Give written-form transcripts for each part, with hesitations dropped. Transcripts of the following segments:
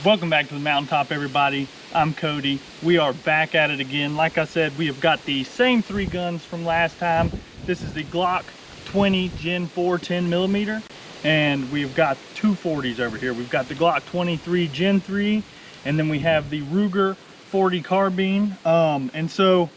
Welcome back to the mountaintop, everybody. I'm Cody. We are back at it again. Like I said, we have got the same three guns from last time. This is the Glock 20 Gen 4 10mm, and we've got two 40s over here. We've got the Glock 23 Gen 3, and then we have the Ruger 40 carbine. And so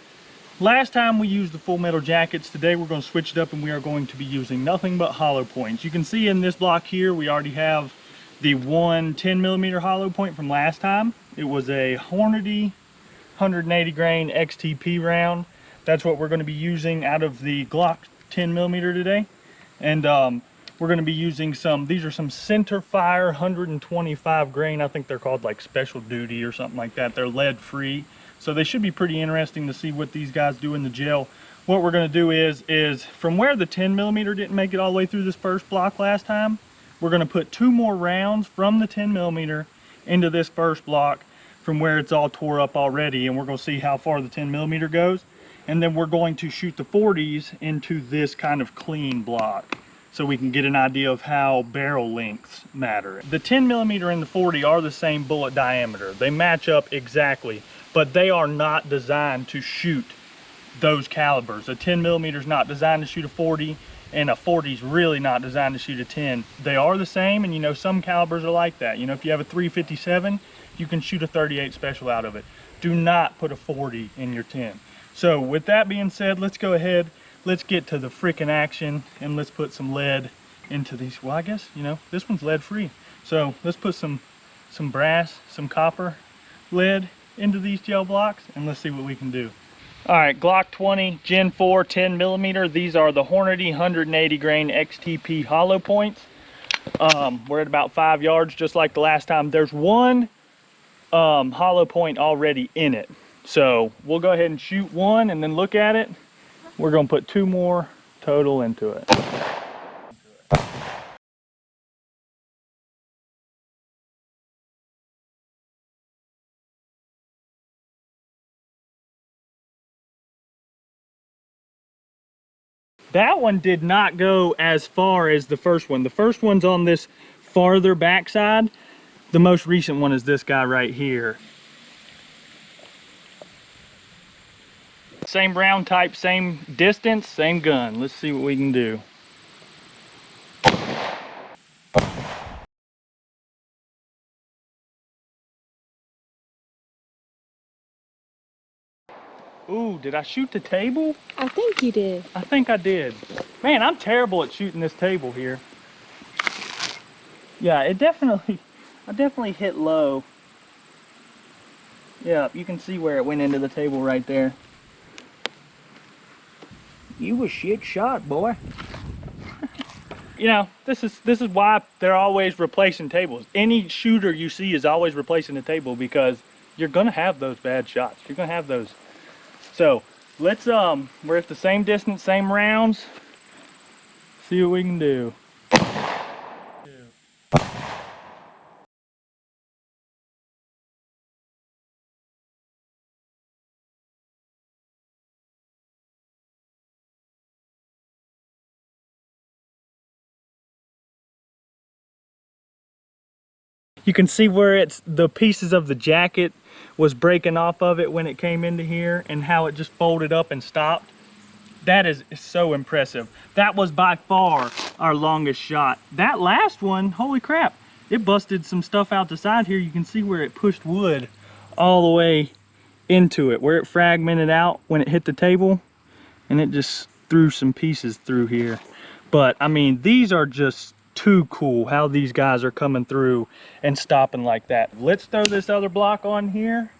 last time we used the full metal jackets. Today we're going to switch it up, and we are going to be using nothing but hollow points. You can see in this block here, we already have the one 10mm hollow point from last time. It was a Hornady 180 grain XTP round. That's what we're going to be using out of the Glock 10mm today. And we're going to be using these are some center fire 125 grain. I think they're called like special duty or something like that. They're lead free. So they should be pretty interesting to see what these guys do in the gel. What we're going to do is from where the 10mm didn't make it all the way through this first block last time, we're going to put two more rounds from the 10mm into this first block from where it's all tore up already, and we're going to see how far the 10mm goes. And then we're going to shoot the 40s into this kind of clean block so we can get an idea of how barrel lengths matter. The 10mm and the 40 are the same bullet diameter. They match up exactly, but they are not designed to shoot those calibers. A 10mm is not designed to shoot a 40, and a 40 is really not designed to shoot a 10. They are the same, and you know, some calibers are like that. You know, if you have a 357, you can shoot a 38 special out of it. Do not put a 40 in your 10. So with that being said, let's go ahead, let's get to the freaking action, and let's put some lead into these. Well, I guess, you know, this one's lead free. So let's put some brass, some copper lead into these gel blocks, and let's see what we can do. All right, Glock 20 Gen 4 10mm. These are the Hornady 180 grain XTP hollow points. We're at about 5 yards, just like the last time. There's one hollow point already in it. So we'll go ahead and shoot one and then look at it. We're gonna put two more total into it. That one did not go as far as the first one. The first one's on this farther backside. The most recent one is this guy right here. Same round type, same distance, same gun. Let's see what we can do. Ooh, did I shoot the table? I think you did. I think I did. Man, I'm terrible at shooting this table here. Yeah, I definitely hit low. Yeah, you can see where it went into the table right there. You a shit shot, boy. You know, this is why they're always replacing tables. Any shooter you see is always replacing the table, because you're gonna have those bad shots. You're gonna have those. So let's we're at the same distance, same rounds. See what we can do. You can see where the pieces of the jacket was breaking off of it when it came into here, and how it just folded up and stopped. That is so impressive. That was by far our longest shot. That last one, holy crap, it busted some stuff out the side here. You can see where it pushed wood all the way into it, where it fragmented out when it hit the table, and it just threw some pieces through here. But I mean, these are just too cool how these guys are coming through and stopping like that. Let's throw this other block on here,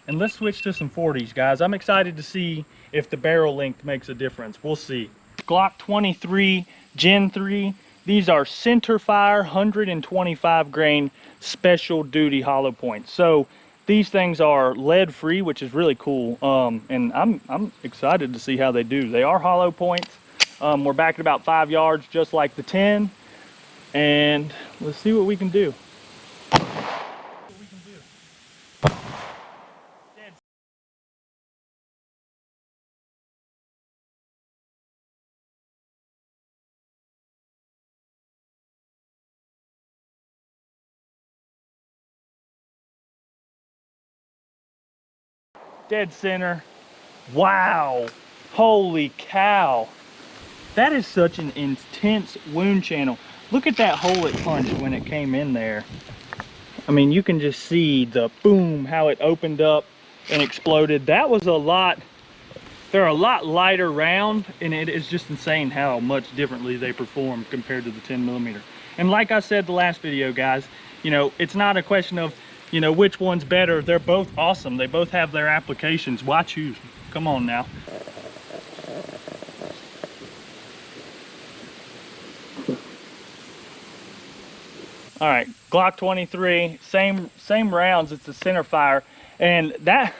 and let's switch to some 40s, guys. I'm excited to see if the barrel length makes a difference. We'll see. Glock 23 Gen 3. These are center fire 125 grain special duty hollow points. So these things are lead free, which is really cool. And I'm excited to see how they do. They are hollow points. We're back at about 5 yards, just like the 10. And let's see what we can do. dead center. Wow, holy cow. That is such an intense wound channel. Look at that hole it punched when it came in there. I mean, you can just see the boom, how it opened up and exploded. That was a lot. They're a lot lighter round, and it is just insane how much differently they perform compared to the 10mm. And like I said the last video, guys, you know, it's not a question of, you know, which one's better. They're both awesome. They both have their applications. Why choose? Come on now. All right, Glock 23, same rounds. It's the center fire, and that,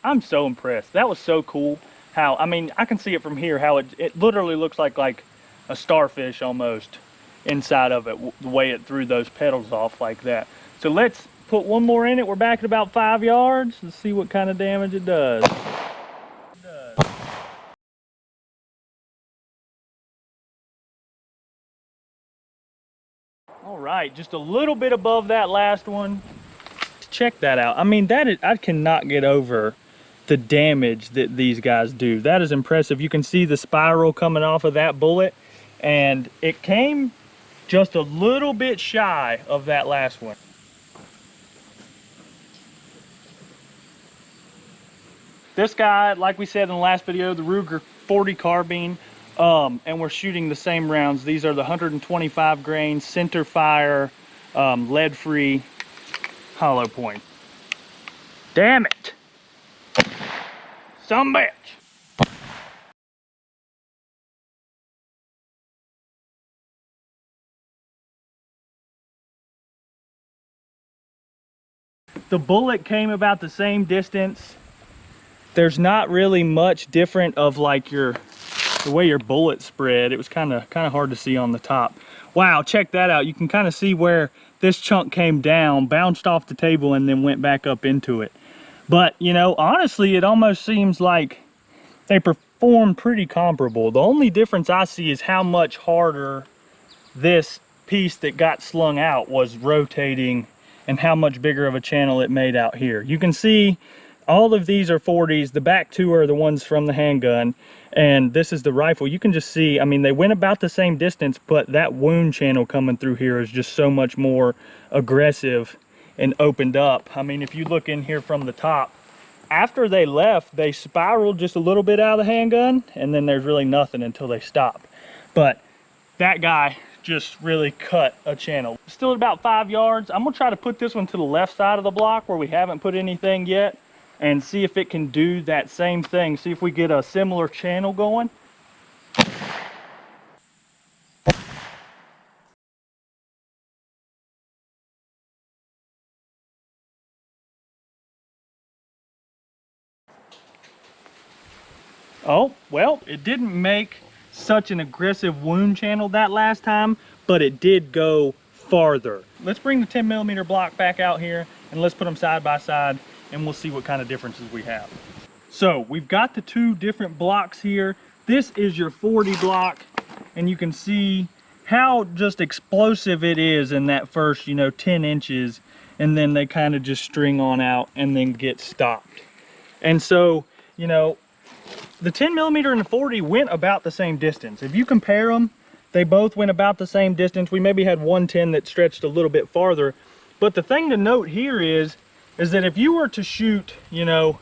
I'm so impressed. That was so cool. How, I mean, I can see it from here, how it literally looks like a starfish almost inside of it, the way it threw those petals off like that. So let's put one more in it. We're back at about 5 yards. Let's see what kind of damage it does. All right, just a little bit above that last one. Check that out. I mean, that is, I cannot get over the damage that these guys do. That is impressive. You can see the spiral coming off of that bullet, and it came just a little bit shy of that last one. This guy, like we said in the last video, the Ruger 40 carbine, and we're shooting the same rounds. These are the 125 grain center fire, lead-free hollow point. Damn it! Some bitch! The bullet came about the same distance. There's not really much different of like the way your bullet spread. It was kind of hard to see on the top. Wow, check that out. You can kind of see where this chunk came down, bounced off the table, and then went back up into it. But, you know, honestly, it almost seems like they perform pretty comparable. The only difference I see is how much harder this piece that got slung out was rotating and how much bigger of a channel it made out here. You can see all of these are 40s. The back two are the ones from the handgun, and this is the rifle. You can just see, I mean, they went about the same distance, but that wound channel coming through here is just so much more aggressive and opened up. I mean, if you look in here from the top, after they left, they spiraled just a little bit out of the handgun, and then there's really nothing until they stop. But that guy just really cut a channel. Still at about 5 yards. I'm gonna try to put this one to the left side of the block where we haven't put anything yet, and see if it can do that same thing. See if we get a similar channel going. Oh, well, it didn't make such an aggressive wound channel that last time, but it did go farther. Let's bring the 10mm block back out here and let's put them side by side, and we'll see what kind of differences we have. So we've got the two different blocks here. This is your 40 block, and you can see how just explosive it is in that first, you know, 10 inches, and then they kind of just string on out and then get stopped. And so, you know, the 10mm and the 40 went about the same distance. If you compare them, they both went about the same distance. We maybe had one 10 that stretched a little bit farther. But the thing to note here is that if you were to shoot, you know,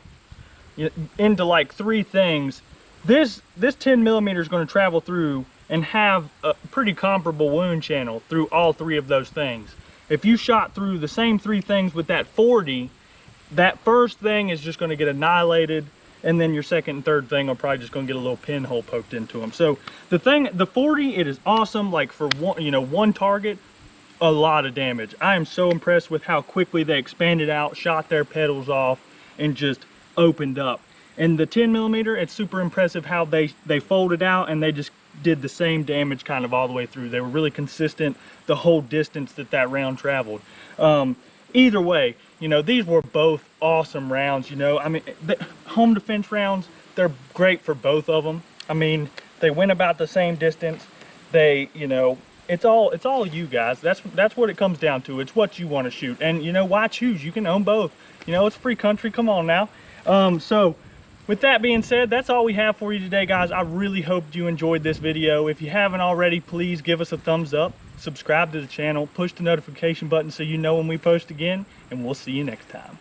into like 3 things, this 10mm is going to travel through and have a pretty comparable wound channel through all 3 of those things. If you shot through the same 3 things with that 40, that first thing is just going to get annihilated, and then your second and third thing are probably just going to get a little pinhole poked into them. So the 40, it is awesome, like for one, you know, one target, a lot of damage. I am so impressed with how quickly they expanded out, shot their petals off, and just opened up. And the 10mm, it's super impressive how they folded out and they just did the same damage kind of all the way through. They were really consistent the whole distance that round traveled. Either way, you know, these were both awesome rounds. You know, I mean, home defense rounds, they're great for both of them. I mean, they went about the same distance. They, you know, it's all you guys. That's what it comes down to. It's what you want to shoot. And, you know, why choose? You can own both. You know, it's free country. Come on now. So with that being said, that's all we have for you today, guys. I really hope you enjoyed this video. If you haven't already, please give us a thumbs up, subscribe to the channel, push the notification button so you know when we post again, and we'll see you next time.